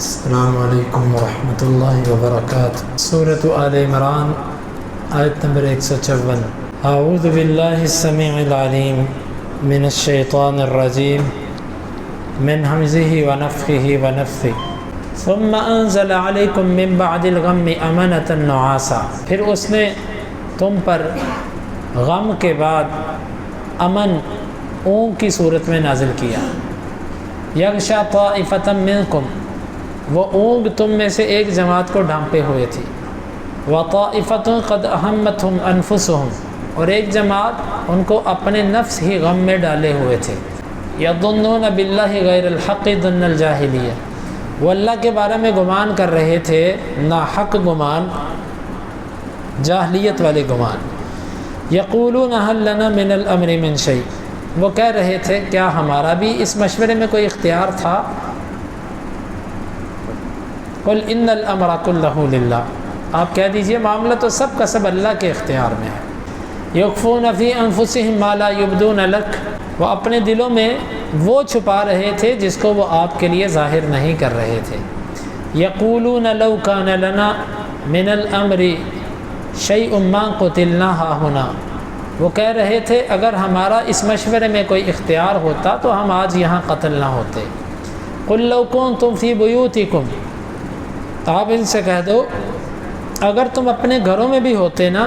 السلام علیکم ورحمۃ اللہ وبرکاتہ۔ سورۃ آل عمران آیت نمبر 154۔ اعوذ باللہ السمیع العلیم من الشیطان الرجیم من حمزہ ونفخہ ونفثہ ثم انزل علیکم من بعد الغم امنۃ نعاسا، پھر اس نے تم پر غم کے بعد امن اونگ کی صورت میں نازل کیا۔ یغشا طائفۃ منکم، وہ اونگ تم میں سے ایک جماعت کو ڈھانپے ہوئے تھی۔ وطائفۃ قد اہمتہم انفسہم، اور ایک جماعت ان کو اپنے نفس ہی غم میں ڈالے ہوئے تھے۔ یظنون باللہ غیر الحق ظن الجاہلیہ، وہ اللہ کے بارے میں گمان کر رہے تھے ناحق گمان، جاہلیت والے گمان۔ یقولون هل لنا من الامر من شیء، وہ کہہ رہے تھے کیا ہمارا بھی اس مشورے میں کوئی اختیار تھا؟ قل ان الامر کلہ للہ، آپ کہہ دیجئے معاملہ تو سب کا سب اللہ کے اختیار میں ہے۔ یخفون فی انفسہم ما لا یبدون لک، وہ اپنے دلوں میں وہ چھپا رہے تھے جس کو وہ آپ کے لیے ظاہر نہیں کر رہے تھے۔ یقولون لو کان لنا من الامر شیء ما قتلنا ہاہنا، وہ کہہ رہے تھے اگر ہمارا اس مشورے میں کوئی اختیار ہوتا تو ہم آج یہاں قتل نہ ہوتے۔ قل لو کنتم فی بیوتکم، تو آپ ان سے کہہ دو اگر تم اپنے گھروں میں بھی ہوتے نا،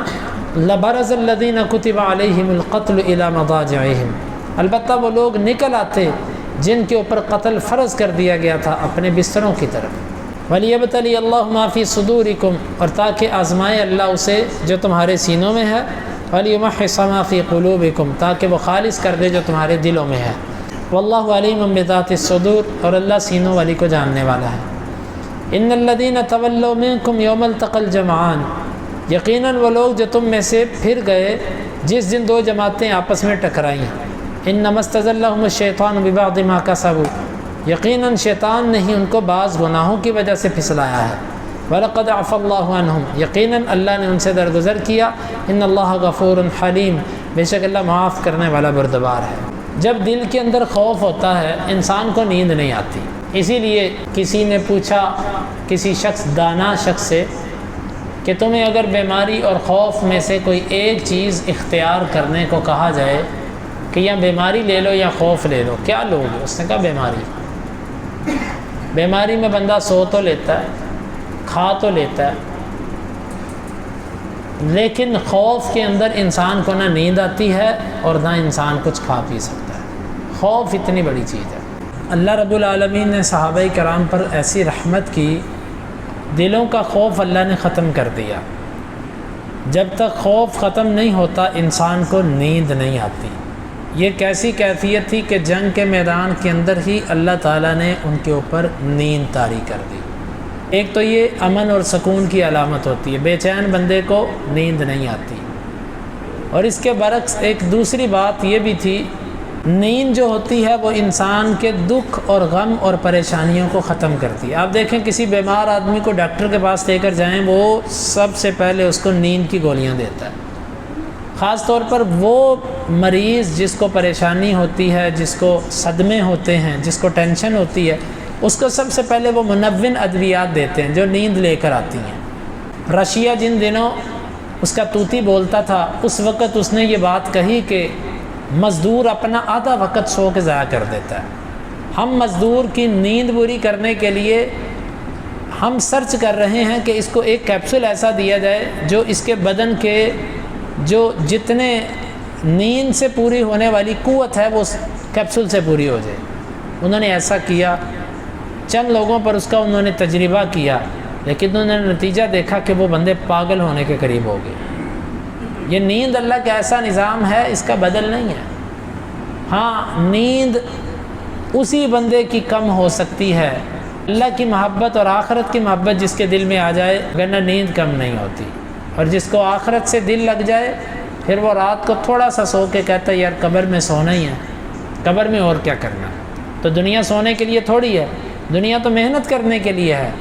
لبرز الذین کتب علیہم القتل الی مضاجعہم، البتہ وہ لوگ نکل آتے جن کے اوپر قتل فرض کر دیا گیا تھا اپنے بستروں کی طرف۔ ولیبتلی اللہ ما فی صدورکم، اور تاکہ آزمائے اللہ اسے جو تمہارے سینوں میں ہے۔ ولیمحص ما فی قلوبکم، تاکہ وہ خالص کر دے جو تمہارے دلوں میں ہے۔ واللہ علیم بذات الصدور، اور اللہ سینوں والی کو جاننے والا ہے۔ ان الذین تولوا منکم یوم التقى الجمعان، یقیناً وہ لوگ جو تم میں سے پھر گئے جس دن دو جماعتیں آپس میں ٹکرائیں۔ انما استزلهم الشیطان ببعض ما کسبوا، یقیناً شیطان نے ہی ان کو بعض گناہوں کی وجہ سے پھسلایا ہے۔ وَلَقَدْ عَفَى اللَّهُ عَنْهُمْ، یقیناً اللہ نے ان سے درگزر کیا۔ ان اللہ غفور حلیم، بے شک اللہ معاف کرنے والا بردبار ہے۔ جب دل کے اندر خوف ہوتا ہے انسان کو نیند نہیں آتی، اسی لیے کسی نے پوچھا کسی شخص، دانا شخص سے، کہ تمہیں اگر بیماری اور خوف میں سے کوئی ایک چیز اختیار کرنے کو کہا جائے کہ یا بیماری لے لو یا خوف لے لو، کیا لو گے؟ اس نے کہا بیماری۔ بیماری میں بندہ سو تو لیتا ہے، کھا تو لیتا ہے، لیکن خوف کے اندر انسان کو نہ نیند آتی ہے اور نہ انسان کچھ کھا پی سکتا ہے۔ خوف اتنی بڑی چیز ہے۔ اللہ رب العالمین نے صحابہ کرام پر ایسی رحمت کی، دلوں کا خوف اللہ نے ختم کر دیا۔ جب تک خوف ختم نہیں ہوتا انسان کو نیند نہیں آتی۔ یہ کیسی کیفیت تھی کہ جنگ کے میدان کے اندر ہی اللہ تعالیٰ نے ان کے اوپر نیند طاری کر دی۔ ایک تو یہ امن اور سکون کی علامت ہوتی ہے، بے چین بندے کو نیند نہیں آتی۔ اور اس کے برعکس ایک دوسری بات یہ بھی تھی، نیند جو ہوتی ہے وہ انسان کے دکھ اور غم اور پریشانیوں کو ختم کرتی ہے۔ آپ دیکھیں کسی بیمار آدمی کو ڈاکٹر کے پاس لے کر جائیں، وہ سب سے پہلے اس کو نیند کی گولیاں دیتا ہے۔ خاص طور پر وہ مریض جس کو پریشانی ہوتی ہے، جس کو صدمے ہوتے ہیں، جس کو ٹینشن ہوتی ہے، اس کو سب سے پہلے وہ منون ادویات دیتے ہیں جو نیند لے کر آتی ہیں۔ رشیا جن دنوں اس کا طوطی بولتا تھا، اس وقت اس نے یہ بات کہی کہ مزدور اپنا آدھا وقت سو کے ضائع کر دیتا ہے۔ ہم مزدور کی نیند پوری کرنے کے لیے ہم سرچ کر رہے ہیں کہ اس کو ایک کیپسول ایسا دیا جائے جو اس کے بدن کے جو جتنے نیند سے پوری ہونے والی قوت ہے وہ اس کیپسول سے پوری ہو جائے۔ انہوں نے ایسا کیا، چند لوگوں پر اس کا انہوں نے تجربہ کیا، لیکن انہوں نے نتیجہ دیکھا کہ وہ بندے پاگل ہونے کے قریب ہو گئے۔ یہ نیند اللہ کا ایسا نظام ہے، اس کا بدل نہیں ہے۔ ہاں نیند اسی بندے کی کم ہو سکتی ہے، اللہ کی محبت اور آخرت کی محبت جس کے دل میں آ جائے، ورنہ نیند کم نہیں ہوتی۔ اور جس کو آخرت سے دل لگ جائے پھر وہ رات کو تھوڑا سا سو کے کہتا ہے یار قبر میں سونا ہی ہے، قبر میں اور کیا کرنا ہے، تو دنیا سونے کے لیے تھوڑی ہے، دنیا تو محنت کرنے کے لیے ہے۔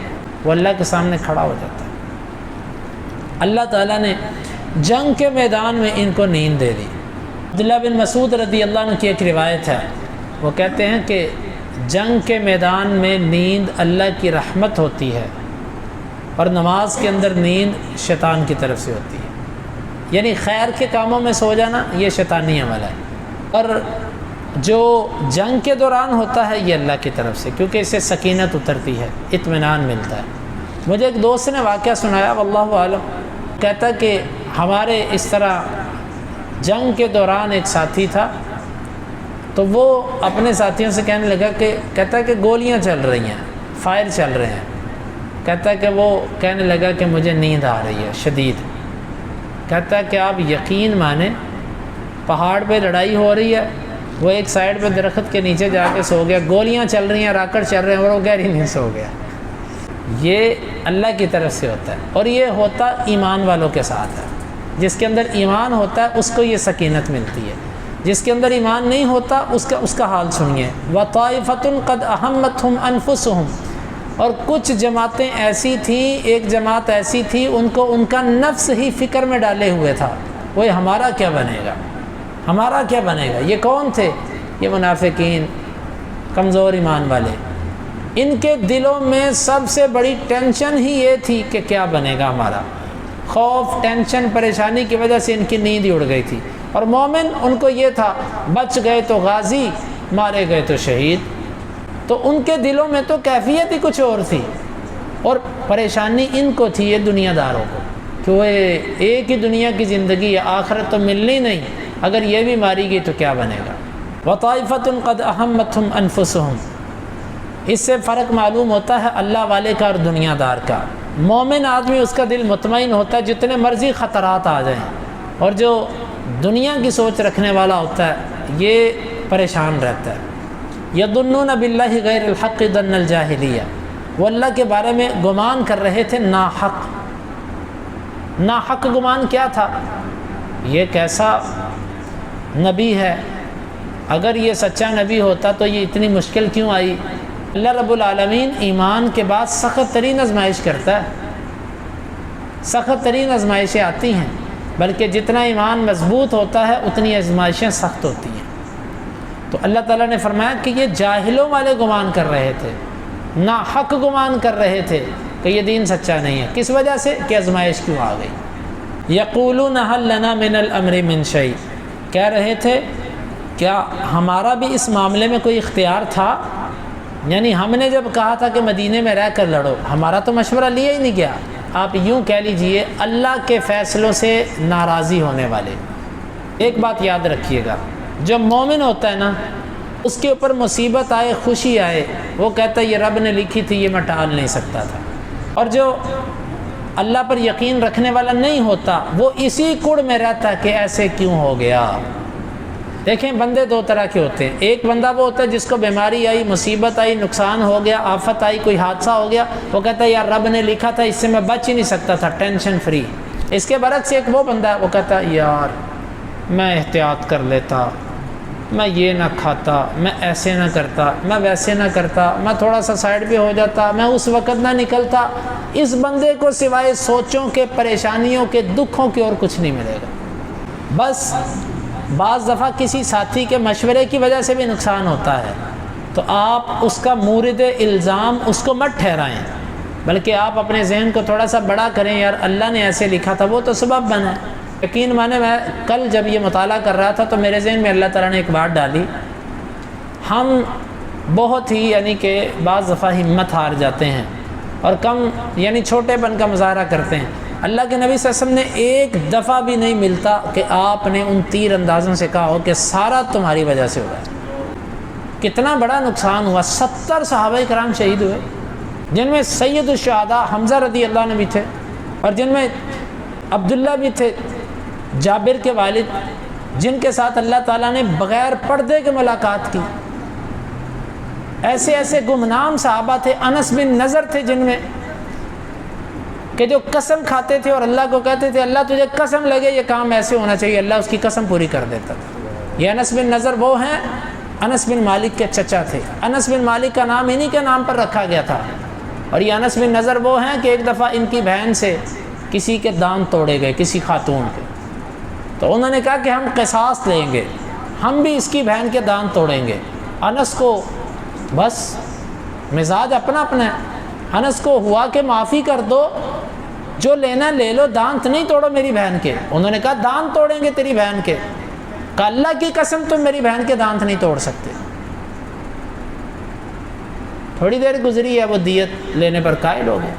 وہ اللہ کے سامنے کھڑا ہو جاتا ہے۔ اللہ تعالیٰ نے جنگ کے میدان میں ان کو نیند دے دی۔ عبداللہ بن مسعود رضی اللہ عنہ کی ایک روایت ہے، وہ کہتے ہیں کہ جنگ کے میدان میں نیند اللہ کی رحمت ہوتی ہے اور نماز کے اندر نیند شیطان کی طرف سے ہوتی ہے. یعنی خیر کے کاموں میں سو جانا یہ شیطانی عمل ہے، اور جو جنگ کے دوران ہوتا ہے یہ اللہ کی طرف سے، کیونکہ اس سے سکینت اترتی ہے، اطمینان ملتا ہے. مجھے ایک دوست نے واقعہ سنایا، واللہ عالم، کہتا کہ ہمارے اس طرح جنگ کے دوران ایک ساتھی تھا، تو وہ اپنے ساتھیوں سے کہنے لگا کہ کہتا ہے کہ گولیاں چل رہی ہیں، فائر چل رہے ہیں. کہتا ہے کہ وہ کہنے لگا کہ مجھے نیند آ رہی ہے شدید. کہتا ہے کہ آپ یقین مانیں پہاڑ پہ لڑائی ہو رہی ہے، وہ ایک سائیڈ پہ درخت کے نیچے جا کے سو گیا، گولیاں چل رہی ہیں، راکٹ چل رہے ہیں، اور وہ گہری نیند سو گیا. یہ اللہ کی طرف سے ہوتا ہے، اور یہ ہوتا ایمان والوں کے ساتھ ہے. جس کے اندر ایمان ہوتا ہے اس کو یہ سکینت ملتی ہے، جس کے اندر ایمان نہیں ہوتا اس کا حال سنیے. وَطَائِفَةٌ قَدْ أَهَمَّتْهُمْ أَنفُسُهُمْ، اور کچھ جماعتیں ایسی تھیں، ایک جماعت ایسی تھی ان کو ان کا نفس ہی فکر میں ڈالے ہوئے تھا، وہ ہمارا کیا بنے گا، ہمارا کیا بنے گا. یہ کون تھے؟ یہ منافقین، کمزور ایمان والے. ان کے دلوں میں سب سے بڑی ٹینشن ہی یہ تھی کہ کیا بنے گا ہمارا. خوف، ٹینشن، پریشانی کی وجہ سے ان کی نیند اڑ گئی تھی. اور مومن ان کو یہ تھا، بچ گئے تو غازی، مارے گئے تو شہید. تو ان کے دلوں میں تو کیفیت ہی کچھ اور تھی، اور پریشانی ان کو تھی، یہ دنیا داروں کو، کہ وہ ایک ہی دنیا کی زندگی ہے، آخرت تو ملنی نہیں، اگر یہ بھی ماری گئی تو کیا بنے گا. وَطَائِفَةٌ قَدْ أَهَمَّتْهُمْ أَنفُسُهُمْ. اس سے فرق معلوم ہوتا ہے اللہ والے کا اور دنیا دار کا. مومن آدمی اس کا دل مطمئن ہوتا ہے جتنے مرضی خطرات آ جائیں، اور جو دنیا کی سوچ رکھنے والا ہوتا ہے یہ پریشان رہتا ہے. یظنون باللہ غیر الحق ظن الجاہلیہ، وہ اللہ کے بارے میں گمان کر رہے تھے ناحق. ناحق گمان کیا تھا؟ یہ کیسا نبی ہے، اگر یہ سچا نبی ہوتا تو یہ اتنی مشکل کیوں آئی. اللہ رب العالمین ایمان کے بعد سخت ترین آزمائش کرتا ہے، سخت ترین آزمائشیں آتی ہیں، بلکہ جتنا ایمان مضبوط ہوتا ہے اتنی آزمائشیں سخت ہوتی ہیں. تو اللہ تعالیٰ نے فرمایا کہ یہ جاہلوں والے گمان کر رہے تھے، ناحق گمان کر رہے تھے کہ یہ دین سچا نہیں ہے. کس وجہ سے؟ کہ آزمائش کیوں آ گئی. یقولون هل لنا من الامر من شیء، کہہ رہے تھے کیا ہمارا بھی اس معاملے میں کوئی اختیار تھا؟ یعنی ہم نے جب کہا تھا کہ مدینے میں رہ کر لڑو، ہمارا تو مشورہ لیا ہی نہیں گیا. آپ یوں کہہ لیجئے اللہ کے فیصلوں سے ناراضی ہونے والے. ایک بات یاد رکھیے گا، جو مومن ہوتا ہے نا، اس کے اوپر مصیبت آئے، خوشی آئے، وہ کہتا ہے یہ رب نے لکھی تھی، یہ میں ٹال نہیں سکتا تھا. اور جو اللہ پر یقین رکھنے والا نہیں ہوتا وہ اسی کڑ میں رہتا ہے کہ ایسے کیوں ہو گیا. دیکھیں بندے دو طرح کے ہوتے ہیں. ایک بندہ وہ ہوتا ہے جس کو بیماری آئی، مصیبت آئی، نقصان ہو گیا، آفت آئی، کوئی حادثہ ہو گیا، وہ کہتا ہے یار رب نے لکھا تھا، اس سے میں بچ ہی نہیں سکتا تھا، ٹینشن فری. اس کے برعکس ایک وہ بندہ ہے، وہ کہتا ہے یار میں احتیاط کر لیتا، میں یہ نہ کھاتا، میں ایسے نہ کرتا، میں ویسے نہ کرتا، میں تھوڑا سا سائڈ پہ ہو جاتا، میں اس وقت نہ نکلتا. اس بندے کو سوائے سوچوں کے، پریشانیوں کے، دکھوں کے اور کچھ نہیں ملے گا. بس بعض دفعہ کسی ساتھی کے مشورے کی وجہ سے بھی نقصان ہوتا ہے، تو آپ اس کا مورد الزام اس کو مت ٹھہرائیں، بلکہ آپ اپنے ذہن کو تھوڑا سا بڑا کریں، یار اللہ نے ایسے لکھا تھا، وہ تو سبب بنا. یقین مانے میں کل جب یہ مطالعہ کر رہا تھا تو میرے ذہن میں اللہ تعالیٰ نے ایک بات ڈالی. ہم بہت ہی یعنی کہ بعض دفعہ ہمت ہار جاتے ہیں اور کم یعنی چھوٹے پن کا مظاہرہ کرتے ہیں. اللہ کے نبی صلی اللہ علیہ وسلم نے ایک دفعہ بھی نہیں ملتا کہ آپ نے ان تیر اندازوں سے کہا ہو کہ سارا تمہاری وجہ سے ہوا. کتنا بڑا نقصان ہوا. 70 صحابہ کرام شہید ہوئے، جن میں سید الشہداء حمزہ رضی اللہ عنہ بھی تھے، اور جن میں عبداللہ بھی تھے، جابر کے والد، جن کے ساتھ اللہ تعالیٰ نے بغیر پردے کے ملاقات کی. ایسے ایسے گمنام صحابہ تھے. انس بن نضر تھے جن میں کہ جو قسم کھاتے تھے اور اللہ کو کہتے تھے اللہ تجھے قسم لگے یہ کام ایسے ہونا چاہیے، اللہ اس کی قسم پوری کر دیتا تھا. یہ انس بن نضر وہ ہیں، انس بن مالک کے چچا تھے. انس بن مالک کا نام انہی کے نام پر رکھا گیا تھا. اور یہ انس بن نضر وہ ہیں کہ ایک دفعہ ان کی بہن سے کسی کے دانت توڑے گئے، کسی خاتون کے، تو انہوں نے کہا کہ ہم قصاص لیں گے، ہم بھی اس کی بہن کے دانت توڑیں گے. انس کو بس مزاج اپنا اپنا ہے۔ انس کو ہوا کہ معافی کر دو، جو لینا لے لو، دانت نہیں توڑو میری بہن کے۔ انہوں نے کہا دانت توڑیں گے تیری بہن کے؟ کہ اللہ کی قسم تم میری بہن کے دانت نہیں توڑ سکتے۔ تھوڑی دیر گزری ہے، وہ دیت لینے پر قائل ہو گئے۔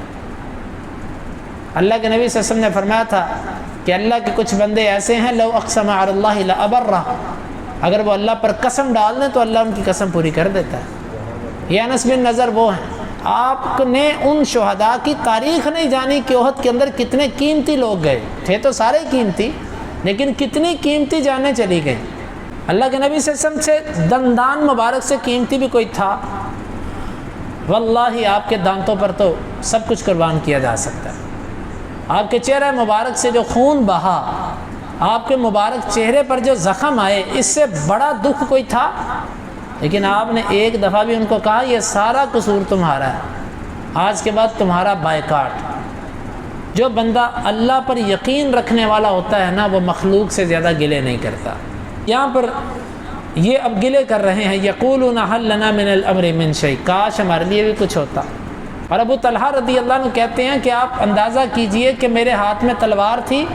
اللہ کے نبی صلی اللہ علیہ وسلم نے فرمایا تھا کہ اللہ کے کچھ بندے ایسے ہیں لو اقسم علی اللہ لابرہ، اگر وہ اللہ پر قسم ڈال دیں تو اللہ ان کی قسم پوری کر دیتا ہے۔ یہ انس بن نضر وہ ہیں، آپ نے ان شہداء کی تاریخ نہیں جانی کہ احد کے اندر کتنے قیمتی لوگ گئے تھے، تو سارے قیمتی، لیکن کتنی قیمتی جانیں چلی گئیں۔ اللہ کے نبی صلی اللہ علیہ وسلم سے دندان مبارک سے قیمتی بھی کوئی تھا؟ واللہ آپ کے دانتوں پر تو سب کچھ قربان کیا جا سکتا ہے۔ آپ کے چہرہ مبارک سے جو خون بہا، آپ کے مبارک چہرے پر جو زخم آئے، اس سے بڑا دکھ کوئی تھا؟ لیکن آپ نے ایک دفعہ بھی ان کو کہا یہ سارا قصور تمہارا ہے، آج کے بعد تمہارا بائیکاٹ۔ جو بندہ اللہ پر یقین رکھنے والا ہوتا ہے نا، وہ مخلوق سے زیادہ گلے نہیں کرتا۔ یہاں پر یہ اب گلے کر رہے ہیں، یقولون حل لنا من الامر من شیء، کاش ہمارے لیے بھی کچھ ہوتا۔ اور ابو طلحہ رضی اللہ عنہ کہتے ہیں کہ آپ اندازہ کیجئے کہ میرے ہاتھ میں تلوار تھی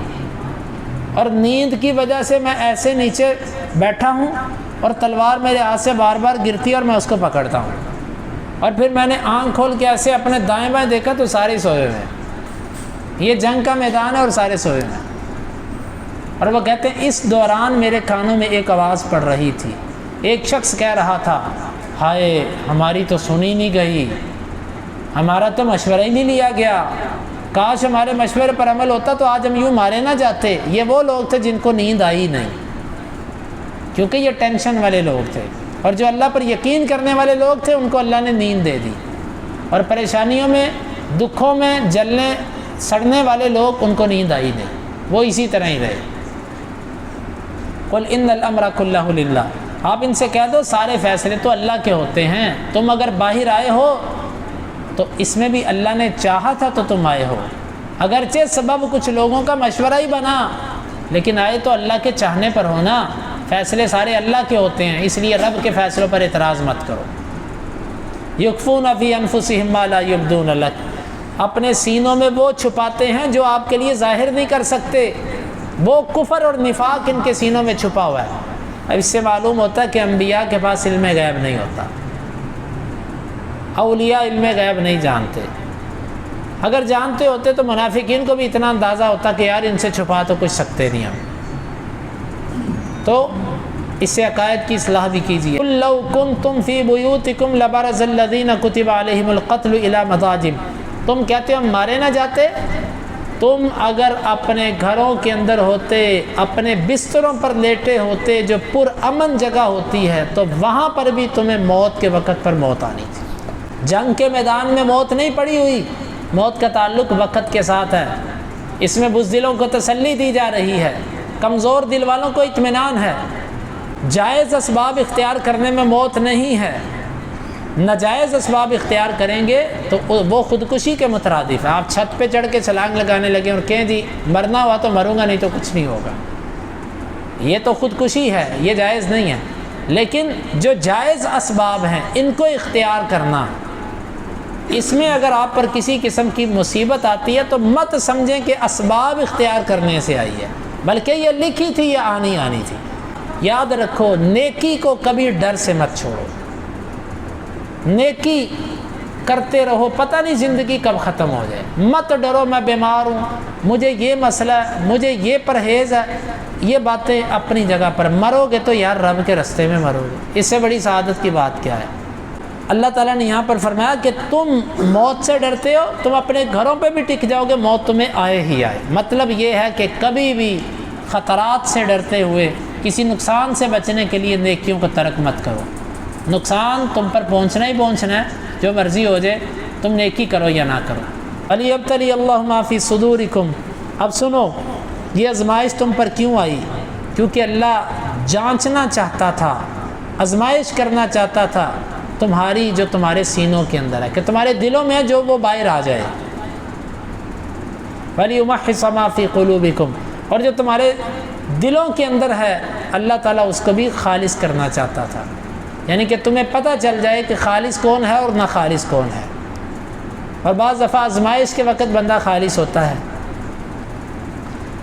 اور نیند کی وجہ سے میں ایسے نیچے بیٹھا ہوں اور تلوار میرے ہاتھ سے بار بار گرتی ہے اور میں اس کو پکڑتا ہوں، اور پھر میں نے آنکھ کھول کے ایسے اپنے دائیں بائیں دیکھا تو سارے سوئے ہوئے ہیں، یہ جنگ کا میدان ہے اور سارے سوئے ہوئے ہیں۔ اور وہ کہتے ہیں اس دوران میرے کانوں میں ایک آواز پڑ رہی تھی، ایک شخص کہہ رہا تھا ہائے ہماری تو سنی نہیں گئی، ہمارا تو مشورہ ہی نہیں لیا گیا، کاش ہمارے مشورے پر عمل ہوتا تو آج ہم یوں مارے نہ جاتے۔ یہ وہ لوگ تھے جن کو نیند آئی نہیں، کیونکہ یہ ٹینشن والے لوگ تھے، اور جو اللہ پر یقین کرنے والے لوگ تھے ان کو اللہ نے نیند دے دی، اور پریشانیوں میں دکھوں میں جلنے سڑنے والے لوگ ان کو نیند آئی نہیں، وہ اسی طرح ہی رہے۔ قل ان الامر کلہ للہ، آپ ان سے کہہ دو سارے فیصلے تو اللہ کے ہوتے ہیں، تم اگر باہر آئے ہو تو اس میں بھی اللہ نے چاہا تھا تو تم آئے ہو، اگرچہ سبب کچھ لوگوں کا مشورہ ہی بنا، لیکن آئے تو اللہ کے چاہنے پر ہونا، فیصلے سارے اللہ کے ہوتے ہیں، اس لیے رب کے فیصلوں پر اعتراض مت کرو۔ یخفون فی انفسہم ما لا یبدون لک، اپنے سینوں میں وہ چھپاتے ہیں جو آپ کے لیے ظاہر نہیں کر سکتے، وہ کفر اور نفاق ان کے سینوں میں چھپا ہوا ہے۔ اب اس سے معلوم ہوتا ہے کہ انبیاء کے پاس علم غیب نہیں ہوتا، اولیاء علم غیب نہیں جانتے، اگر جانتے ہوتے تو منافقین کو بھی اتنا اندازہ ہوتا کہ یار ان سے چھپا تو کچھ سکتے نہیں ہم۔ تو اس سے عقائد کی اصلاح بھی کیجیے۔ قل لو کنتم فی بیوتکم لبرز الذین کتب علیہم القتل الی مضاجم، تم کہتے ہو ہم مارے نہ جاتے، تم اگر اپنے گھروں کے اندر ہوتے، اپنے بستروں پر لیٹے ہوتے جو پر امن جگہ ہوتی ہے، تو وہاں پر بھی تمہیں موت کے وقت پر موت آنی تھی۔ جنگ کے میدان میں موت نہیں پڑی ہوئی، موت کا تعلق وقت کے ساتھ ہے، اس میں بزدلوں کو تسلی دی جا رہی ہے، کمزور دل والوں کو اطمینان ہے۔ جائز اسباب اختیار کرنے میں موت نہیں ہے، ناجائز اسباب اختیار کریں گے تو وہ خودکشی کے مترادف ہے۔ آپ چھت پہ چڑھ کے چھلانگ لگانے لگے اور کہیں جی مرنا ہوا تو مروں گا نہیں تو کچھ نہیں ہوگا، یہ تو خودکشی ہے، یہ جائز نہیں ہے۔ لیکن جو جائز اسباب ہیں ان کو اختیار کرنا، اس میں اگر آپ پر کسی قسم کی مصیبت آتی ہے تو مت سمجھیں کہ اسباب اختیار کرنے سے آئی ہے، بلکہ یہ لکھی تھی، یہ آنی تھی۔ یاد رکھو نیکی کو کبھی ڈر سے مت چھوڑو، نیکی کرتے رہو، پتہ نہیں زندگی کب ختم ہو جائے۔ مت ڈرو میں بیمار ہوں، مجھے یہ مسئلہ ہے، مجھے یہ پرہیز ہے، یہ باتیں اپنی جگہ پر، مرو گے تو یار رب کے رستے میں مرو گے، اس سے بڑی سعادت کی بات کیا ہے۔ اللہ تعالیٰ نے یہاں پر فرمایا کہ تم موت سے ڈرتے ہو، تم اپنے گھروں پہ بھی ٹک جاؤ گے، موت تمہیں آئے ہی آئے۔ مطلب یہ ہے کہ کبھی بھی خطرات سے ڈرتے ہوئے کسی نقصان سے بچنے کے لیے نیکیوں کو ترک مت کرو۔ نقصان تم پر پہنچنا ہی پہنچنا ہے، جو مرضی ہو جائے، تم نیکی کرو یا نہ کرو۔ وَلِيَبْتَلِيَ اللَّهُ مَا فِي صُدُورِكُمْ، اب سنو یہ آزمائش تم پر کیوں آئی؟ کیونکہ اللہ جانچنا چاہتا تھا، آزمائش کرنا چاہتا تھا تمہاری جو تمہارے سینوں کے اندر ہے، کہ تمہارے دلوں میں جو وہ باہر آ جائے۔ وَلِيُمَحِّصَ مَا فِي قُلُوبِكُمْ، اور جو تمہارے دلوں کے اندر ہے اللہ تعالیٰ اس کو بھی خالص کرنا چاہتا تھا، یعنی کہ تمہیں پتہ چل جائے کہ خالص کون ہے اور ناخالص کون ہے۔ اور بعض دفعہ آزمائش کے وقت بندہ خالص ہوتا ہے۔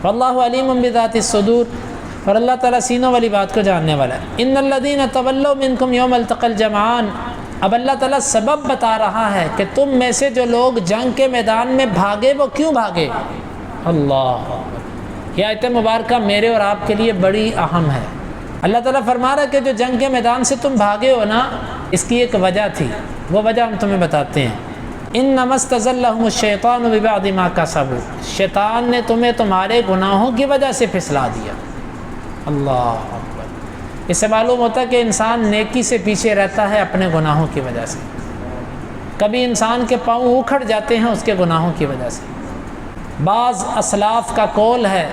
واللہ علیم بذات الصدور، اور اللہ تعالیٰ سینوں والی بات کو جاننے والا ہے۔ ان الذین تولوا منکم یوم التقى الجمعان، اب اللہ تعالیٰ سبب بتا رہا ہے کہ تم میں سے جو لوگ جنگ کے میدان میں بھاگے وہ کیوں بھاگے۔ اللہ، یہ آیت مبارکہ میرے اور آپ کے لیے بڑی اہم ہے۔ اللہ تعالیٰ فرما رہا ہے کہ جو جنگ کے میدان سے تم بھاگے ہو نا، اس کی ایک وجہ تھی، وہ وجہ ہم تمہیں بتاتے ہیں۔ انما استزلهم الشیطان ببعض ما کسبوا، شیطان نے تمہیں تمہارے گناہوں کی وجہ سے پھسلا دیا۔ اللہ اکبر، اس سے معلوم ہوتا ہے کہ انسان نیکی سے پیچھے رہتا ہے اپنے گناہوں کی وجہ سے۔ کبھی انسان کے پاؤں اکھڑ جاتے ہیں اس کے گناہوں کی وجہ سے۔ بعض اسلاف کا قول ہے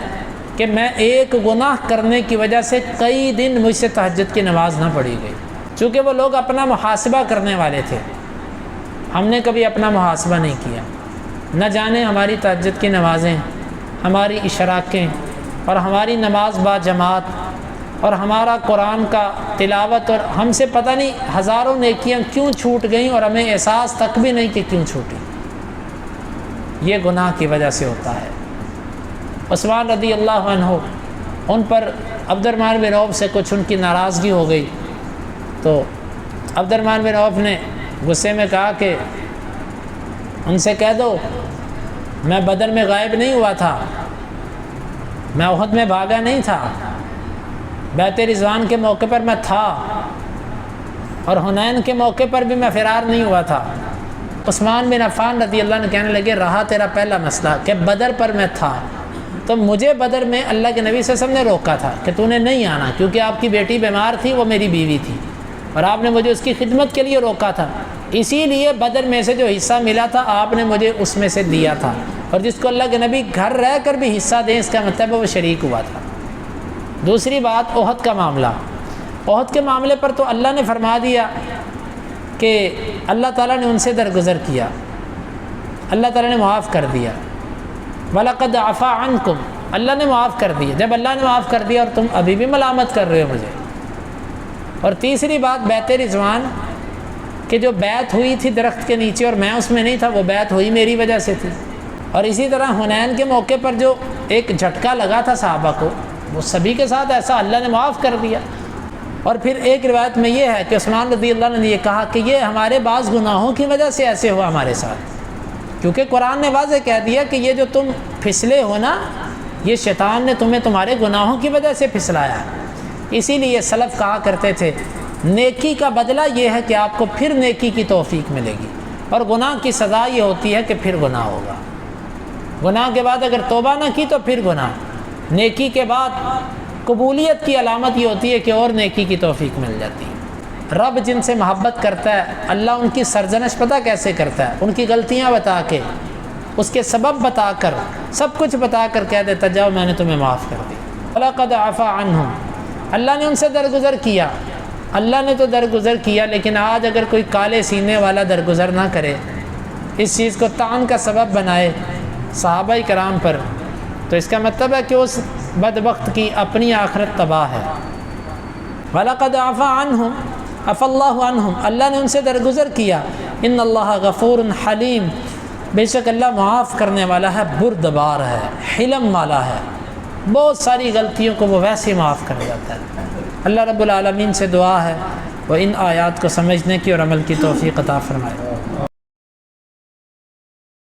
کہ میں ایک گناہ کرنے کی وجہ سے کئی دن مجھ سے تہجد کی نماز نہ پڑھی گئی، چونکہ وہ لوگ اپنا محاسبہ کرنے والے تھے۔ ہم نے کبھی اپنا محاسبہ نہیں کیا، نہ جانے ہماری تہجد کی نمازیں، ہماری اشراقیں اور ہماری نماز با جماعت اور ہمارا قرآن کا تلاوت، اور ہم سے پتہ نہیں ہزاروں نیکیاں کیوں چھوٹ گئیں اور ہمیں احساس تک بھی نہیں کہ کیوں چھوٹی۔ یہ گناہ کی وجہ سے ہوتا ہے۔ عثمان رضی اللہ عنہ، ان پر عبد الرحمن بن عوف سے کچھ ان کی ناراضگی ہو گئی، تو عبد الرحمن بن عوف نے غصے میں کہا کہ ان سے کہہ دو میں بدر میں غائب نہیں ہوا تھا، میں احد میں بھاگا نہیں تھا، بیعت رضوان کے موقع پر میں تھا، اور حنین کے موقع پر بھی میں فرار نہیں ہوا تھا۔ عثمان بن عفان رضی اللہ عنہ کہنے لگے رہا تیرا پہلا مسئلہ کہ بدر پر میں تھا، تو مجھے بدر میں اللہ کے نبی صلی اللہ علیہ وسلم نے روکا تھا کہ تو نے نہیں آنا، کیونکہ آپ کی بیٹی بیمار تھی، وہ میری بیوی تھی، اور آپ نے مجھے اس کی خدمت کے لیے روکا تھا، اسی لیے بدر میں سے جو حصہ ملا تھا آپ نے مجھے اس میں سے دیا تھا، اور جس کو اللہ کے نبی گھر رہ کر بھی حصہ دیں اس کا مطلب وہ شریک ہوا تھا۔ دوسری بات احد کا معاملہ، احد کے معاملے پر تو اللہ نے فرما دیا کہ اللہ تعالیٰ نے ان سے درگزر کیا، اللہ تعالیٰ نے معاف کر دیا۔ وَلَقَدْ عَفَا عَنْكُمْ، اللہ نے معاف کر دیا۔ جب اللہ نے معاف کر دیا اور تم ابھی بھی ملامت کر رہے ہو مجھے۔ اور تیسری بات بیعت رضوان، کہ جو بیعت ہوئی تھی درخت کے نیچے اور میں اس میں نہیں تھا، وہ بیعت ہوئی میری وجہ سے تھی۔ اور اسی طرح حنین کے موقع پر جو ایک جھٹکا لگا تھا صحابہ کو، وہ سبھی کے ساتھ ایسا اللہ نے معاف کر دیا۔ اور پھر ایک روایت میں یہ ہے کہ عثمان رضی اللہ عنہ نے یہ کہا کہ یہ ہمارے بعض گناہوں کی وجہ سے ایسے ہوا ہمارے ساتھ، کیونکہ قرآن نے واضح کہہ دیا کہ یہ جو تم پھسلے ہو نا، یہ شیطان نے تمہیں تمہارے گناہوں کی وجہ سے پھسلایا ہے۔ اسی لیے سلف کہا کرتے تھے نیکی کا بدلہ یہ ہے کہ آپ کو پھر نیکی کی توفیق ملے گی، اور گناہ کی سزا یہ ہوتی ہے کہ پھر گناہ ہوگا۔ گناہ کے بعد اگر توبہ نہ کی تو پھر گناہ، نیکی کے بعد قبولیت کی علامت یہ ہوتی ہے کہ اور نیکی کی توفیق مل جاتی ہے۔ رب جن سے محبت کرتا ہے اللہ ان کی سرزنش پتہ کیسے کرتا ہے؟ ان کی غلطیاں بتا کے، اس کے سبب بتا کر، سب کچھ بتا کر کہہ دیتا جاؤ میں نے تمہیں معاف کر دی۔ وَلَقَدْ عَفَا عَنْهُمْ، اللہ نے ان سے درگزر کیا، اللہ نے تو درگزر کیا، لیکن آج اگر کوئی کالے سینے والا درگزر نہ کرے، اس چیز کو طعن کا سبب بنائے صحابہ کرام پر، تو اس کا مطلب ہے کہ اس بدبخت کی اپنی آخرت تباہ ہے۔ وَلَقَدْ عَفَا عَنْهُمْ عَفَا اللَّهُ عَنْهُمْ، اللہ نے ان سے درگزر کیا۔ ان اللہ غفور حلیم، بے شک اللہ معاف کرنے والا ہے، بردبار ہے، حلم والا ہے، بہت ساری غلطیوں کو وہ ویسے ہی معاف کر جاتا ہے۔ اللہ رب العالمین سے دعا ہے وہ ان آیات کو سمجھنے کی اور عمل کی توفیق عطا فرمائے۔